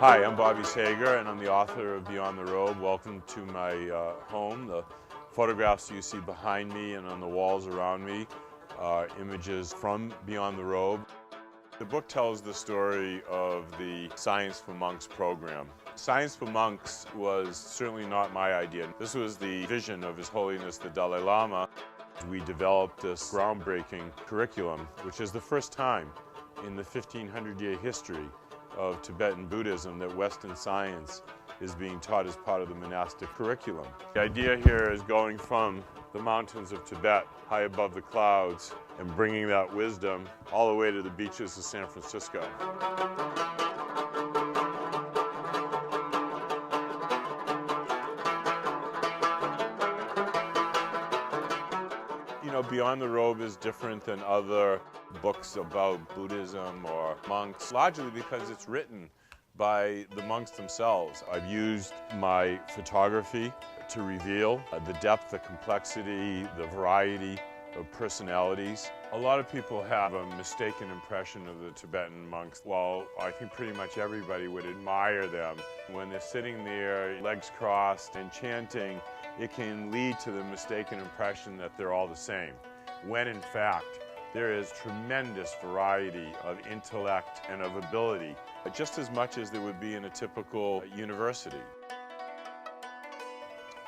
Hi, I'm Bobby Sager, and I'm the author of Beyond the Robe. Welcome to my home. The photographs you see behind me and on the walls around me are images from Beyond the Robe. The book tells the story of the Science for Monks program. Science for Monks was certainly not my idea. This was the vision of His Holiness the Dalai Lama. We developed this groundbreaking curriculum, which is the first time in the 1500-year history of Tibetan Buddhism that Western science is being taught as part of the monastic curriculum. The idea here is going from the mountains of Tibet, high above the clouds, and bringing that wisdom all the way to the beaches of San Francisco. You know, Beyond the Robe is different than other books about Buddhism or monks, largely because it's written by the monks themselves. I've used my photography to reveal the depth, the complexity, the variety of personalities. A lot of people have a mistaken impression of the Tibetan monks. While I think pretty much everybody would admire them, when they're sitting there, legs crossed and chanting, it can lead to the mistaken impression that they're all the same, when in fact there is tremendous variety of intellect and of ability, just as much as there would be in a typical university.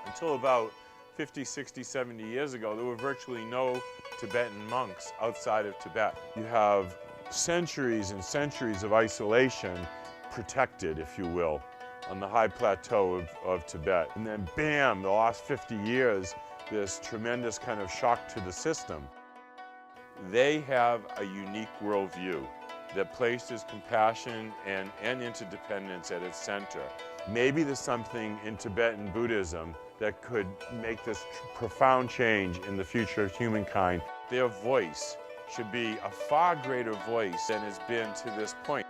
Until about 50, 60, 70 years ago, there were virtually no Tibetan monks outside of Tibet. You have centuries and centuries of isolation, protected, if you will, on the high plateau of Tibet. And then bam, the last 50 years, this tremendous kind of shock to the system. They have a unique worldview that places compassion and interdependence at its center. Maybe there's something in Tibetan Buddhism that could make this profound change in the future of humankind. Their voice should be a far greater voice than it's been to this point.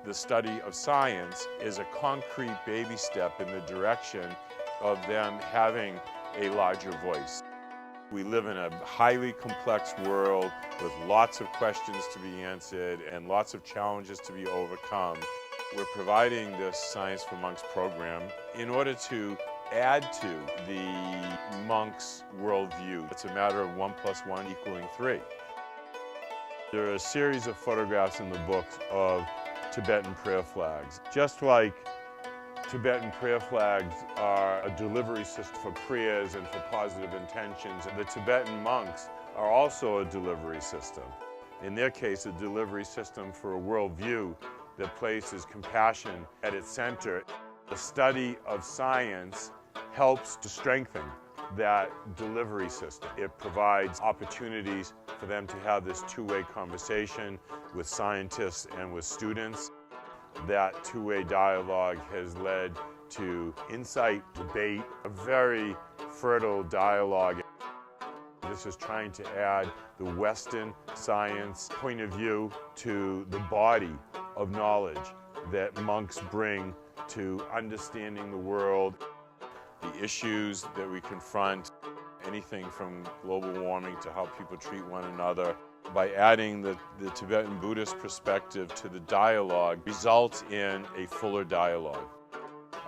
The study of science is a concrete baby step in the direction of them having a larger voice. We live in a highly complex world with lots of questions to be answered and lots of challenges to be overcome. We're providing this Science for Monks program in order to add to the monks' worldview. It's a matter of 1 + 1 = 3. There are a series of photographs in the book of Tibetan prayer flags. Just like Tibetan prayer flags are a delivery system for prayers and for positive intentions, the Tibetan monks are also a delivery system. In their case, a delivery system for a worldview that places compassion at its center. The study of science helps to strengthen that delivery system. It provides opportunities for them to have this two-way conversation with scientists and with students. That two-way dialogue has led to insight, debate, a very fertile dialogue. This is trying to add the Western science point of view to the body of knowledge that monks bring to understanding the world, the issues that we confront, anything from global warming to how people treat one another. By adding the Tibetan Buddhist perspective to the dialogue results in a fuller dialogue.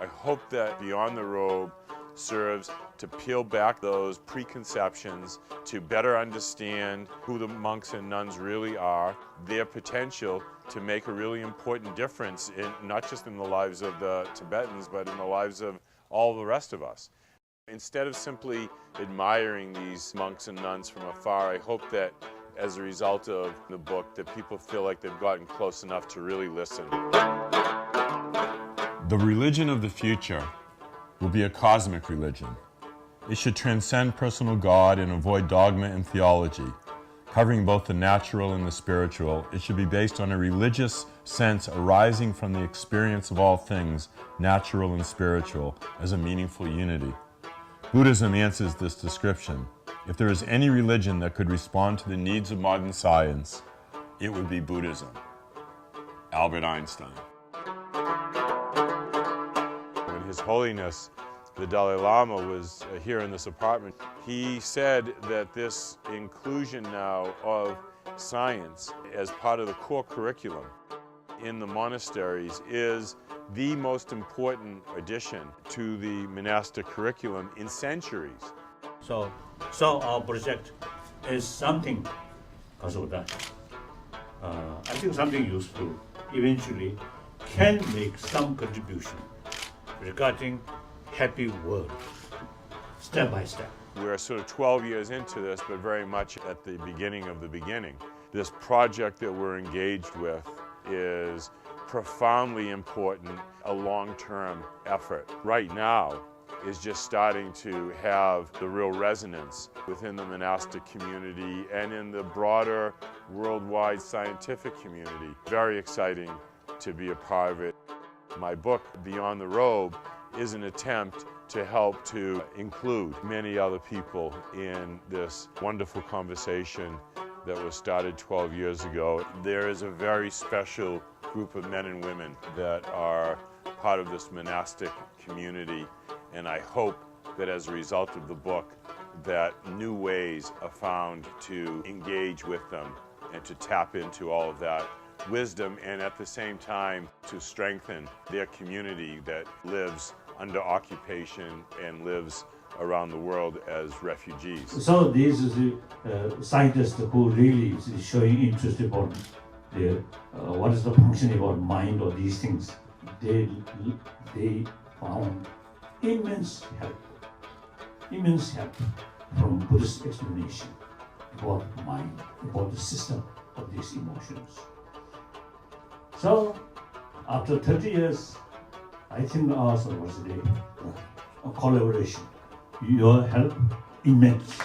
I hope that Beyond the Robe serves to peel back those preconceptions, to better understand who the monks and nuns really are, their potential to make a really important difference in not just in the lives of the Tibetans, but in the lives of all the rest of us. Instead of simply admiring these monks and nuns from afar, I hope that as a result of the book, that people feel like they've gotten close enough to really listen. The religion of the future will be a cosmic religion. It should transcend personal God and avoid dogma and theology. Covering both the natural and the spiritual, it should be based on a religious sense arising from the experience of all things, natural and spiritual, as a meaningful unity. Buddhism answers this description. If there is any religion that could respond to the needs of modern science, it would be Buddhism. Albert Einstein. When His Holiness the Dalai Lama was here in this apartment, he said that this inclusion now of science as part of the core curriculum in the monasteries is the most important addition to the monastic curriculum in centuries. So our project is something, because of that, I think something useful eventually can make some contribution regarding happy world, step by step. We're sort of 12 years into this, but very much at the beginning of the beginning. This project that we're engaged with is profoundly important, a long-term effort. Right now is just starting to have the real resonance within the monastic community and in the broader worldwide scientific community. Very exciting to be a part of it. My book, Beyond the Robe, is an attempt to help to include many other people in this wonderful conversation that was started 12 years ago. There is a very special group of men and women that are part of this monastic community, and I hope that as a result of the book that new ways are found to engage with them and to tap into all of that wisdom, and at the same time to strengthen their community that lives under occupation and lives around the world as refugees. So these scientists who really is showing interest about what is the function about mind or these things, they found immense help from Buddhist explanation about mind, about the system of these emotions. So after 30 years, I think our university collaboration, your help immense.